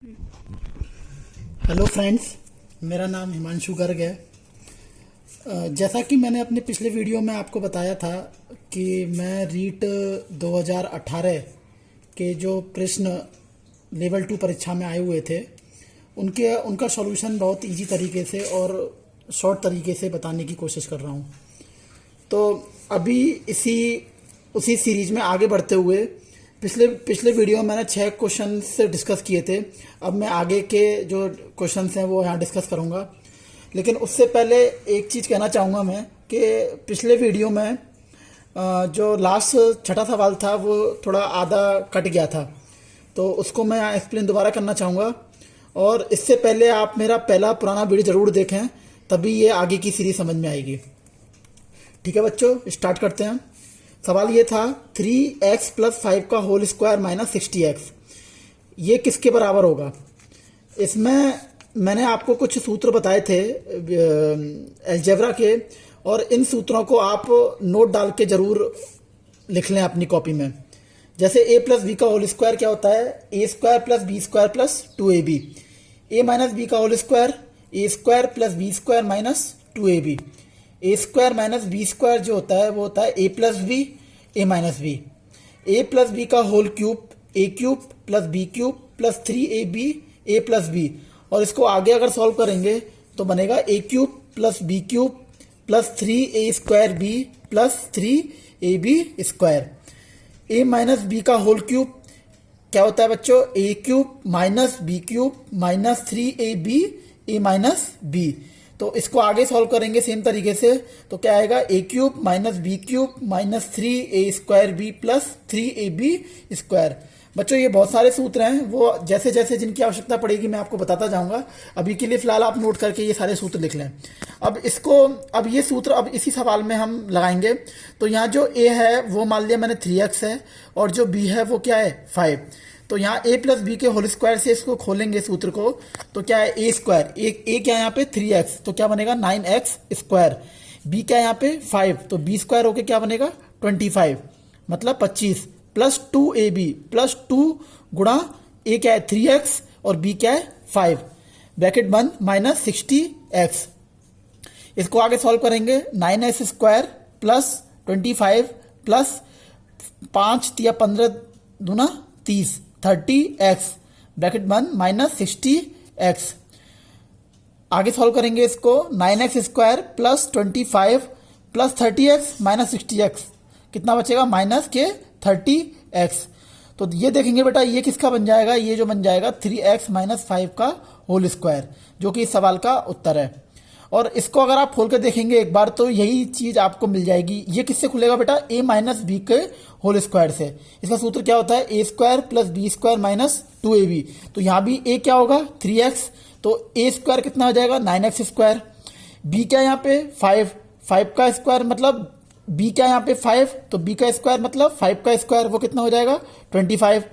Hello friends, मेरा नाम हिमांशु गर्ग है। जैसा कि मैंने अपने पिछले वीडियो में आपको बताया था कि मैं रीट 2018 के जो प्रश्न लेवल 2 परीक्षा में आए हुए थे उनका सॉल्यूशन बहुत इजी तरीके से और शॉर्ट तरीके से बताने की कोशिश कर रहा हूँ। तो अभी उसी सीरीज में आगे बढ़ते हुए पिछले वीडियो में मैंने 6 क्वेश्चन से डिस्कस किए थे। अब मैं आगे के जो क्वेश्चंस हैं वो यहाँ डिस्कस करूँगा, लेकिन उससे पहले एक चीज़ कहना चाहूँगा मैं कि पिछले वीडियो में जो लास्ट छठा सवाल था वो थोड़ा आधा कट गया था, तो उसको मैं यहाँ एक्सप्लेन दोबारा करना चाहूँगा। और इससे पहले आप मेरा पहला पुराना वीडियो ज़रूर देखें, तभी ये आगे की सीरीज समझ में आएगी। ठीक है बच्चों, स्टार्ट करते हैं। सवाल ये था 3x + 5 का होल स्क्वायर माइनस 60x ये किसके बराबर होगा। इसमें मैंने आपको कुछ सूत्र बताए थे अलजेब्रा के, और इन सूत्रों को आप नोट डाल के ज़रूर लिख लें अपनी कॉपी में। जैसे a + b का होल स्क्वायर क्या होता है, a² + b² + 2ab। a - b का whole square a² + b² - 2ab। a² - b² जो होता है वो होता है a + b a - b। a + b का whole cube a³ + b³ + 3ab a + b। और इसको आगे अगर सॉल्व करेंगे तो बनेगा a³ + b³ + 3a² b + 3ab²। a - b का होल क्यूब क्या होता है बच्चों, a³ - b³ - 3ab a - b। तो इसको आगे सॉल्व करेंगे सेम तरीके से, तो क्या आएगा a³ - b³ - 3a² b + 3ab²। बच्चों ये बहुत सारे सूत्र हैं, वो जैसे जैसे जिनकी आवश्यकता पड़ेगी मैं आपको बताता जाऊंगा। अभी के लिए फिलहाल आप नोट करके ये सारे सूत्र लिख लें। अब ये सूत्र अब इसी सवाल में हम लगाएंगे। तो यहाँ जो a है वो मान लिया मैंने 3x है, और जो b है वो क्या है 5। तो यहाँ a + b के होल स्क्वायर से इसको खोलेंगे सूत्र को, तो क्या है a², a क्या है यहाँ पे 3x, तो क्या बनेगा 9x²। b क्या है यहाँ पे 5, तो b² होके क्या बनेगा 25 मतलब 25 + 2ab + 2 गुणा a क्या है 3x और b क्या है 5 ब्रैकेट बंद -60x। इसको आगे सॉल्व करेंगे 9x² + 25 + 5 या 15 दूना 30 30x ब्रैकेट बंद -60x। आगे सॉल्व करेंगे इसको 9x² + 25 + 30x - 60x कितना बचेगा -30x। तो ये देखेंगे बेटा ये किसका बन जाएगा, ये जो बन जाएगा 3x - 5 का होल स्क्वायर, जो कि इस सवाल का उत्तर है। और इसको अगर आप खोल के देखेंगे एक बार तो यही चीज आपको मिल जाएगी। ये किससे खुलेगा बेटा, a - b के होल स्क्वायर से। इसका सूत्र क्या होता है a² + b² - 2ab। तो यहाँ भी a क्या होगा 3x, तो a² कितना हो जाएगा 9x²। b क्या यहाँ पे 5 का स्क्वायर मतलब b क्या यहाँ पे 5, तो b का स्क्वायर मतलब 5 का स्क्वायर, वो कितना हो जाएगा 25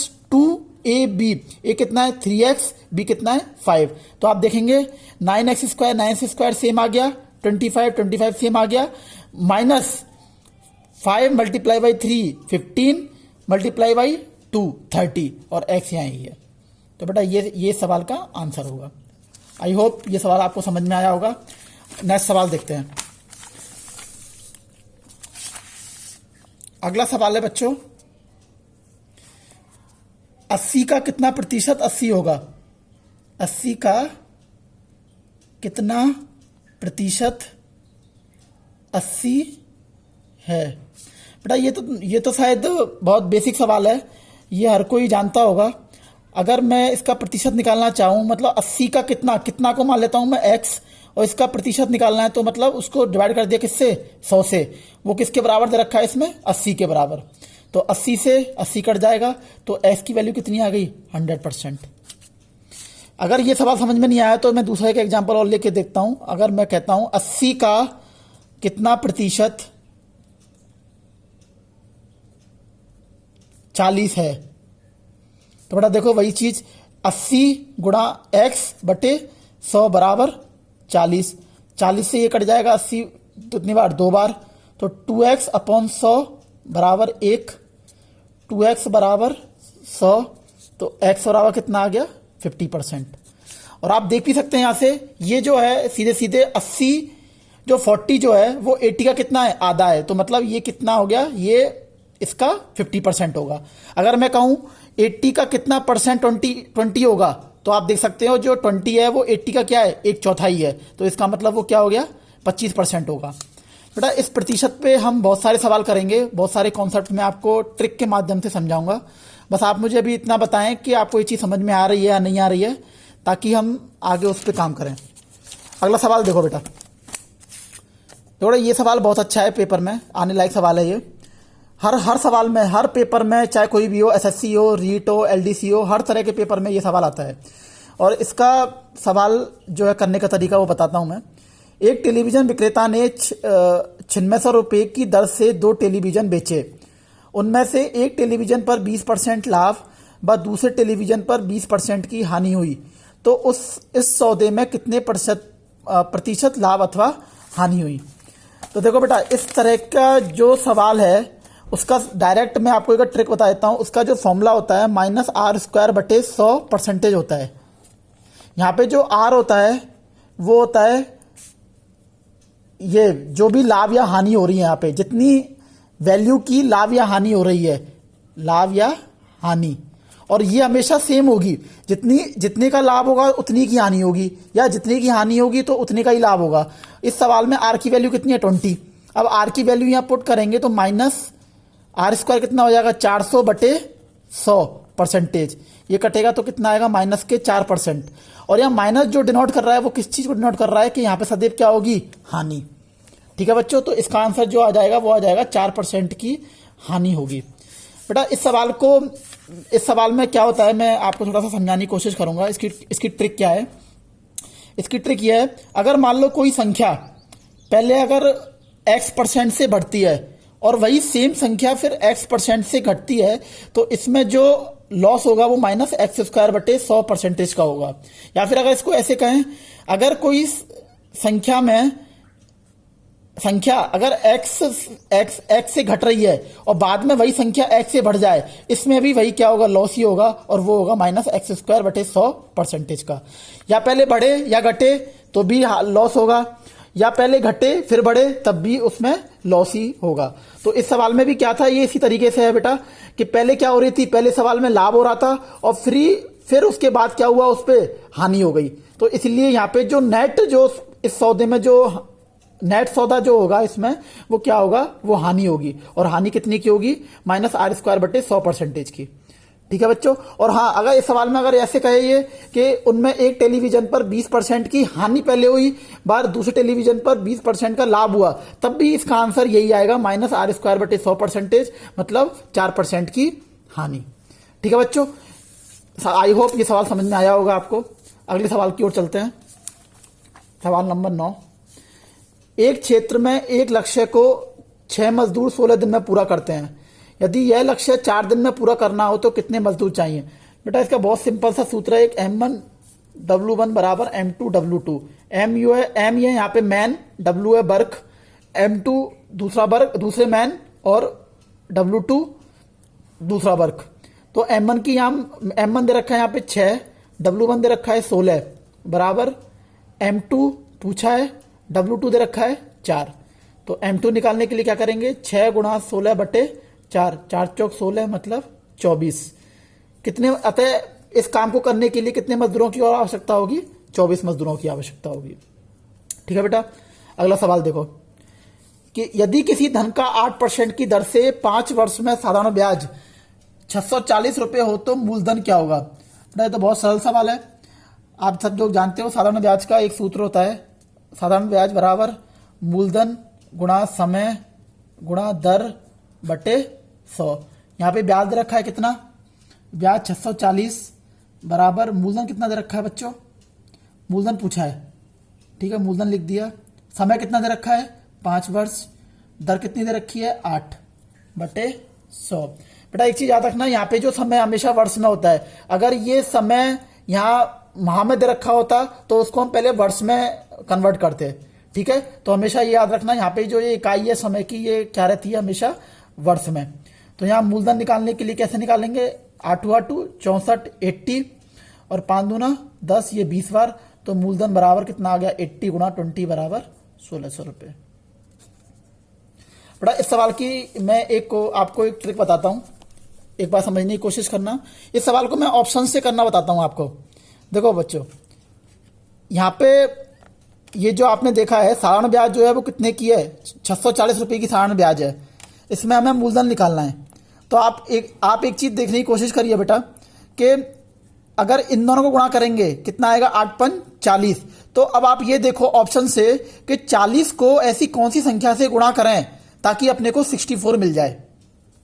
- 2ab। a कितना है 3x, b कितना है 5। तो आप देखेंगे 9x² सेम आ गया, 25 सेम आ गया, -5 × 3 15 × 2 30 और x यहाँ ही है। तो बेटा ये सवाल का आंसर होगा। आई होप ये सवाल आपको समझ में आया होगा। नेक्स्ट सवाल देखते हैं। अगला सवाल है बच्चों 80 का कितना प्रतिशत 80 होगा। 80 का कितना प्रतिशत 80 है। बेटा ये तो शायद बहुत बेसिक सवाल है, ये हर कोई जानता होगा। अगर मैं इसका प्रतिशत निकालना चाहूँ, मतलब 80 का कितना को मान लेता हूँ मैं x, और इसका प्रतिशत निकालना है तो मतलब उसको डिवाइड कर दिया किससे 100 से। वो किसके बराबर दे रखा है इसमें 80 के बराबर। तो 80 से 80 कट जाएगा, तो x की वैल्यू कितनी आ गई 100%। अगर ये सवाल समझ में नहीं आया तो मैं दूसरे का एग्जांपल और लेके देखता हूं। अगर मैं कहता हूं 80 का कितना प्रतिशत 40 है, तो बेटा देखो वही चीज 80 × x बटे 100 बराबर 40। 40 से ये कट जाएगा 80 कितनी बार 2 बार, तो 2x/100 बराबर 1, 2x बराबर 100 तो एक्स और आवा कितना आ गया 50%। और आप देख भी सकते हैं यहां से ये जो है सीधे सीधे 80 जो 40 जो है वो 80 का कितना है आधा है, तो मतलब ये कितना हो गया, ये इसका 50% होगा। अगर मैं कहूं 80 का कितना परसेंट 20 होगा, तो आप देख सकते हो जो 20 है वो 80 का क्या है, एक चौथाई है, तो इसका मतलब वो क्या हो गया 25% होगा। बेटा इस प्रतिशत पे हम बहुत सारे सवाल करेंगे, बहुत सारे कॉन्सेप्ट मैं आपको ट्रिक के माध्यम से समझाऊंगा। बस आप मुझे अभी इतना बताएं कि आपको ये चीज़ समझ में आ रही है या नहीं आ रही है, ताकि हम आगे उस पर काम करें। अगला सवाल देखो बेटा, देखो ये सवाल बहुत अच्छा है, पेपर में आने लायक सवाल है ये। हर सवाल में, हर पेपर में, चाहे कोई भी हो, एसएससी हो, रीट हो, एलडीसी हो, हर तरह के पेपर में ये सवाल आता है। और इसका सवाल जो है करने का तरीका वो बताता हूँ मैं। एक टेलीविज़न विक्रेता ने 9600 रुपये की दर से 2 टेलीविज़न बेचे। उनमें से एक टेलीविज़न पर 20% लाभ व दूसरे टेलीविज़न पर 20% की हानि हुई, तो इस सौदे में कितने प्रतिशत लाभ अथवा हानि हुई। तो देखो बेटा इस तरह का जो सवाल है उसका डायरेक्ट मैं आपको एक ट्रिक बता देता हूँ। उसका जो फॉर्मूला होता है -r²/100% होता है। यहाँ पे जो r होता है वो होता है ये जो भी लाभ या हानि हो रही है, यहाँ पे जितनी वैल्यू की लाभ या हानि हो रही है, लाभ या हानि, और ये हमेशा सेम होगी, जितने का लाभ होगा उतनी की हानि होगी, या जितनी की हानि होगी तो उतने का ही लाभ होगा। इस सवाल में r की वैल्यू कितनी है 20। अब r की वैल्यू यहाँ पुट करेंगे तो -r² कितना हो जाएगा 400/100%। ये कटेगा तो कितना आएगा -4%। और यहाँ माइनस जो डिनोट कर रहा है वो किस चीज को डिनोट कर रहा है कि यहाँ पे सदैव क्या होगी, हानि। ठीक है बच्चों, तो इसका आंसर जो आ जाएगा वो आ जाएगा 4% की हानि होगी। बेटा इस सवाल में क्या होता है मैं आपको थोड़ा सा समझाने की कोशिश करूंगा। इसकी ट्रिक क्या है। इसकी ट्रिक यह है, अगर मान लो कोई संख्या पहले अगर x% से बढ़ती है और वही सेम संख्या फिर x% से घटती है, तो इसमें जो लॉस होगा वो -x²/100% का होगा। या फिर अगर इसको ऐसे कहें, अगर कोई संख्या अगर x से घट रही है और बाद में वही संख्या x से बढ़ जाए, इसमें भी वही क्या होगा, लॉस ही होगा, और वो होगा -x²/100% का। या पहले बढ़े या घटे तो भी लॉस होगा, या पहले घटे फिर बढ़े तब भी उसमें लॉस ही होगा। तो इस सवाल में भी क्या था, ये इसी तरीके से है बेटा कि पहले क्या हो रही थी, पहले सवाल में लाभ हो रहा था और फिर उसके बाद क्या हुआ, उस पर हानि हो गई। तो इसलिए यहाँ पे जो नेट जो इस सौदे में जो नेट सौदा जो होगा इसमें वो क्या होगा, वो हानि होगी। और हानि कितनी की होगी, -r²/100% की। ठीक है बच्चों। और हाँ, अगर इस सवाल में अगर ऐसे कहे ये कि उनमें एक टेलीविजन पर 20% की हानि पहले हुई, बार दूसरे टेलीविजन पर 20% का लाभ हुआ, तब भी इसका आंसर यही आएगा -r²/100%, मतलब 4% की हानि। ठीक है बच्चों, आई होप ये सवाल समझ में आया होगा आपको। अगले सवाल की ओर चलते हैं। सवाल नंबर 9। एक क्षेत्र में एक लक्ष्य को 6 मजदूर 16 दिन में पूरा करते हैं। यदि यह लक्ष्य 4 दिन में पूरा करना हो तो कितने मजदूर चाहिए। बेटा इसका बहुत सिंपल सा सूत्र है, एक M1W1 बराबर M2W2। M ये यहाँ पे मैन, W है वर्क, M2 दूसरा वर्क, दूसरे मैन, और W2 दूसरा वर्क। तो M1 की M1 दे रखा है यहाँ पे 6, W1 दे रखा है 16 बराबर M2 पूछा है, W2 दे रखा है 4। तो M2 निकालने के लिए क्या करेंगे, 6 × 16/4, 4 चौक 16 मतलब 24। कितने, अतः इस काम को करने के लिए कितने मजदूरों की और आवश्यकता होगी, 24 मजदूरों की आवश्यकता होगी। ठीक है बेटा, अगला सवाल देखो कि यदि किसी धन का 8% की दर से 5 वर्ष में साधारण ब्याज 640 रुपये हो तो मूलधन क्या होगा। बेटा ये तो बहुत सरल सवाल है, आप सब लोग जानते हो। साधारण ब्याज का एक सूत्र होता है, साधारण ब्याज बराबर मूलधन गुणा समय गुणा दर बटे 100। यहाँ पे ब्याज दे रखा है कितना, ब्याज 640 बराबर मूलधन कितना दे रखा है बच्चों, मूलधन पूछा है। ठीक है, मूलधन लिख दिया। समय कितना दे रखा है 5 वर्ष, दर कितनी दे रखी है 8 बटे 100। बेटा एक चीज याद रखना, यहाँ पे जो समय हमेशा वर्ष में होता है। अगर ये समय यहाँ माह में दे रखा होता तो उसको हम पहले वर्ष में कन्वर्ट करते। ठीक है, तो हमेशा ये याद रखना, यहाँ पे जो ये इकाई है समय की, ये क्या रहती है हमेशा वर्ष में। तो यहाँ मूलधन निकालने के लिए कैसे निकालेंगे, 8 हुआ 2 64 80 और 5 दूना 10, ये 20 बार। तो मूलधन बराबर कितना आ गया 80 गुणा 20 बराबर 1600 रुपये। बड़ा इस सवाल की मैं आपको एक ट्रिक बताता हूं, एक बार समझने की कोशिश करना। इस सवाल को मैं ऑप्शन से करना बताता हूं आपको। देखो बच्चों, यहां पे ये जो आपने देखा है साधारण ब्याज जो है वो कितने की है, 640 रुपये की साधारण ब्याज है। इसमें हमें मूलधन निकालना है। तो आप एक चीज देखने की कोशिश करिए बेटा कि अगर इन दोनों को गुणा करेंगे कितना आएगा, 8 5 40। तो अब आप ये देखो ऑप्शन से कि 40 को ऐसी कौन सी संख्या से गुणा करें ताकि अपने को 64 मिल जाए।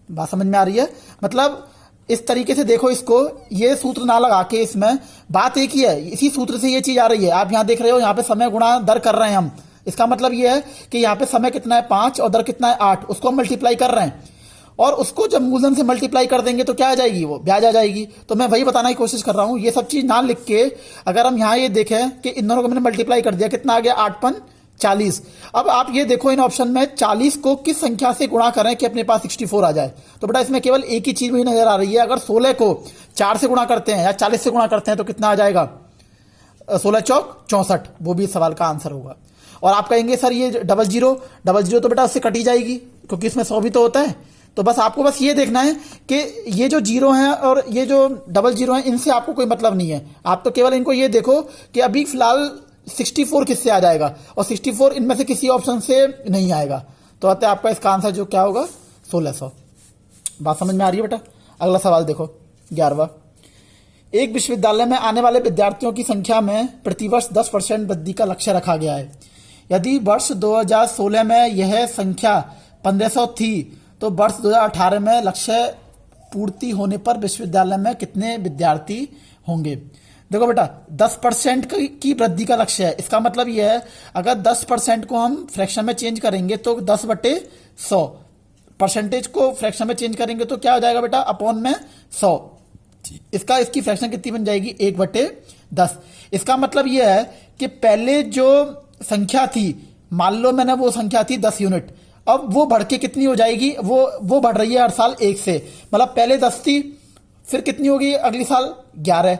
बात समझ में आ रही है? मतलब इस तरीके से देखो इसको, ये सूत्र ना लगा के, इसमें बात एक ही है, इसी सूत्र से ये चीज आ रही है। आप यहां देख रहे हो, यहां पे समय गुणा दर कर रहे हैं हम। इसका मतलब ये है कि यहां पे समय कितना है 5 और दर कितना है 8, उसको हम मल्टीप्लाई कर रहे हैं। और उसको जब मूलधन से मल्टीप्लाई कर देंगे तो क्या आ जाएगी, वो ब्याज आ जाएगी। तो मैं वही बताने की कोशिश कर रहा हूं। ये सब चीज ना लिख के अगर हम यहां ये देखें कि इन दोनों को मैंने मल्टीप्लाई कर दिया, कितना आ गया 8 5 40। अब आप ये देखो इन ऑप्शन में 40 को किस संख्या से गुणा करें कि अपने पास 64 आ जाए। तो बेटा इसमें केवल एक ही चीज मुझे नजर आ रही है। अगर 16 को 4 से गुणा करते हैं या 40 से गुणा करते हैं तो कितना आ जाएगा, 16 चौक 64। वो भी इस सवाल का आंसर होगा। और आप कहेंगे सर ये 00 तो बेटा उससे कटी जाएगी क्योंकि इसमें 100 भी तो होता है। तो बस आपको बस ये देखना है कि ये जो 0 है और ये जो 00 है, इनसे आपको कोई मतलब नहीं है। आप तो केवल इनको ये देखो कि अभी फिलहाल 64 किससे आ जाएगा, और 64 इनमें से किसी ऑप्शन से नहीं आएगा। तो अतः आपका इसका आंसर जो क्या होगा 1600। बात समझ में आ रही है बेटा? अगला सवाल देखो 11वां। एक विश्वविद्यालय में आने वाले विद्यार्थियों की संख्या में प्रतिवर्ष 10% वृद्धि का लक्ष्य रखा गया है। यदि वर्ष 2016 में यह संख्या 1500 थी तो वर्ष 2018 में लक्ष्य पूर्ति होने पर विश्वविद्यालय में कितने विद्यार्थी होंगे। देखो बेटा 10% की वृद्धि का लक्ष्य है। इसका मतलब यह है अगर 10% को हम फ्रैक्शन में चेंज करेंगे तो 10/100, परसेंटेज को फ्रैक्शन में चेंज करेंगे तो क्या हो जाएगा बेटा, अपॉन में 100। इसकी फ्रैक्शन कितनी बन जाएगी, 1/10। इसका मतलब यह है कि पहले जो संख्या थी, मान लो मैंने वो संख्या थी 10 यूनिट, अब वो बढ़ के कितनी हो जाएगी, वो बढ़ रही है हर साल 1 से। मतलब पहले 10 थी, फिर कितनी होगी अगली साल 11,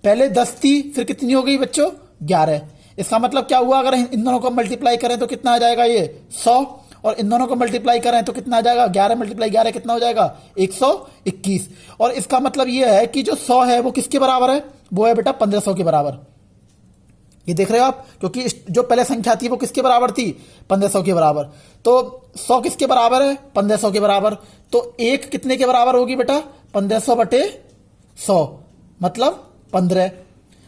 पहले 10 थी फिर कितनी हो गई बच्चों 11। इसका मतलब क्या हुआ, अगर इन दोनों को मल्टीप्लाई करें तो कितना आ जाएगा ये 100, और इन दोनों को मल्टीप्लाई करें तो कितना आ जाएगा, 11 × 11 कितना हो जाएगा 121। और इसका मतलब ये है कि जो 100 है वो किसके बराबर है, वो है बेटा 1500 के बराबर। ये देख रहे हो आप, क्योंकि जो पहले संख्या थी वो किसके बराबर थी, 1500 के बराबर। तो 100 किसके बराबर है, 1500 के बराबर। तो 1 कितने के बराबर होगी बेटा, 1500/100 मतलब 15।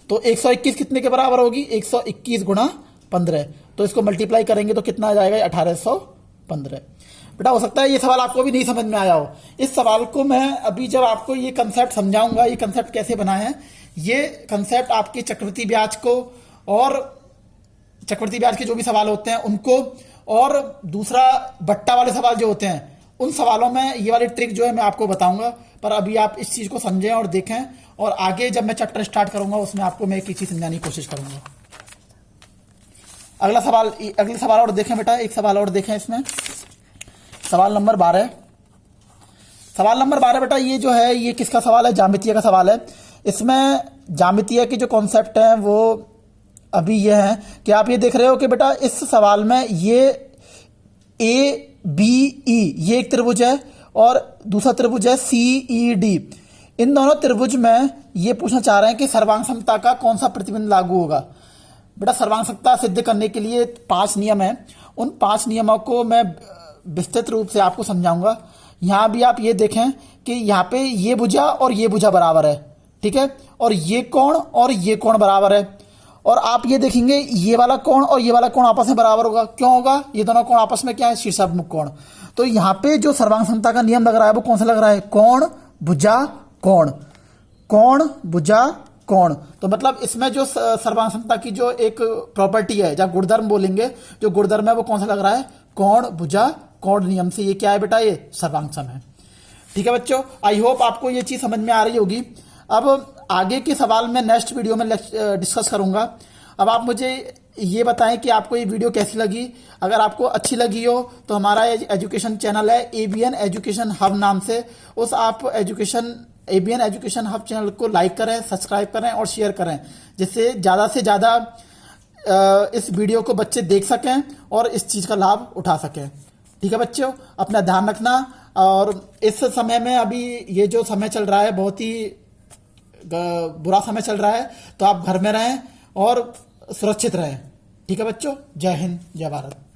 तो 121 कितने के बराबर होगी, 121 × 15। तो इसको मल्टीप्लाई करेंगे तो कितना आ जाएगा 1815। बेटा हो सकता है ये सवाल आपको भी नहीं समझ में आया हो। इस सवाल को मैं अभी जब आपको ये कंसेप्ट समझाऊंगा, ये कंसेप्ट कैसे बना है, ये कंसेप्ट आपके चक्रवृद्धि ब्याज को और चक्रवृद्धि ब्याज के जो भी सवाल होते हैं उनको, और दूसरा बट्टा वाले सवाल जो होते हैं उन सवालों में ये वाली ट्रिक जो है मैं आपको बताऊंगा। पर अभी आप इस चीज को समझें और देखें, और आगे जब मैं चैप्टर स्टार्ट करूंगा उसमें आपको मैं एक चीज समझाने की कोशिश करूंगा। अगले सवाल और देखें बेटा, एक सवाल और देखें इसमें, सवाल नंबर 12। सवाल नंबर 12 बेटा ये जो है ये किसका सवाल है, ज्यामितीय का सवाल है। इसमें ज्यामितीय के जो कॉन्सेप्ट हैं वो अभी ये है कि आप ये देख रहे हो कि बेटा इस सवाल में ये ABE ये एक त्रिभुज है और दूसरा त्रिभुज है CED। इन दोनों त्रिभुज में ये पूछना चाह रहे हैं कि सर्वांग समता का कौन सा प्रतिबंध लागू होगा। बेटा सर्वांग समता सिद्ध करने के लिए 5 नियम हैं, उन 5 नियमों को मैं विस्तृत रूप से आपको समझाऊंगा। यहां भी आप ये देखें कि यहां पे ये भुजा और ये भुजा बराबर है, ठीक है, और ये कोण बराबर है। और आप ये देखेंगे ये वाला कोण और ये वाला कोण आपस में बराबर होगा। क्यों होगा, ये दोनों कोण आपस में क्या है, शीर्षाभिमुख कोण। तो यहां पे जो सर्वांग समता का नियम लग रहा है वो कौन सा लग रहा है, कोण भुजा कोण, कोण भुजा कोण। तो मतलब इसमें जो सर्वांग समता की जो एक प्रॉपर्टी है, जब गुणधर्म बोलेंगे, जो गुणधर्म है वो कौन सा लग रहा है, कोण भुजा कोण नियम से ये क्या है बेटा, ये सर्वांग सम है। ठीक है बच्चों, आई होप आपको ये चीज समझ में आ रही होगी। अब आगे के सवाल में नेक्स्ट वीडियो में डिस्कस करूंगा। अब आप मुझे ये बताएं कि आपको ये वीडियो कैसी लगी। अगर आपको अच्छी लगी हो तो हमारा एजुकेशन चैनल है ABN एजुकेशन हब नाम से, उस आप education ABN education hub channel को लाइक करें, सब्सक्राइब करें और शेयर करें, जिससे ज़्यादा से ज़्यादा इस वीडियो को बच्चे देख सकें और इस चीज़ का लाभ उठा सकें। ठीक है बच्चों, अपना ध्यान रखना। और इस समय में अभी ये जो समय चल रहा है बहुत ही बुरा समय चल रहा है, तो आप घर में रहें और सुरक्षित रहें। ठीक है बच्चों, जय हिंद, जय भारत।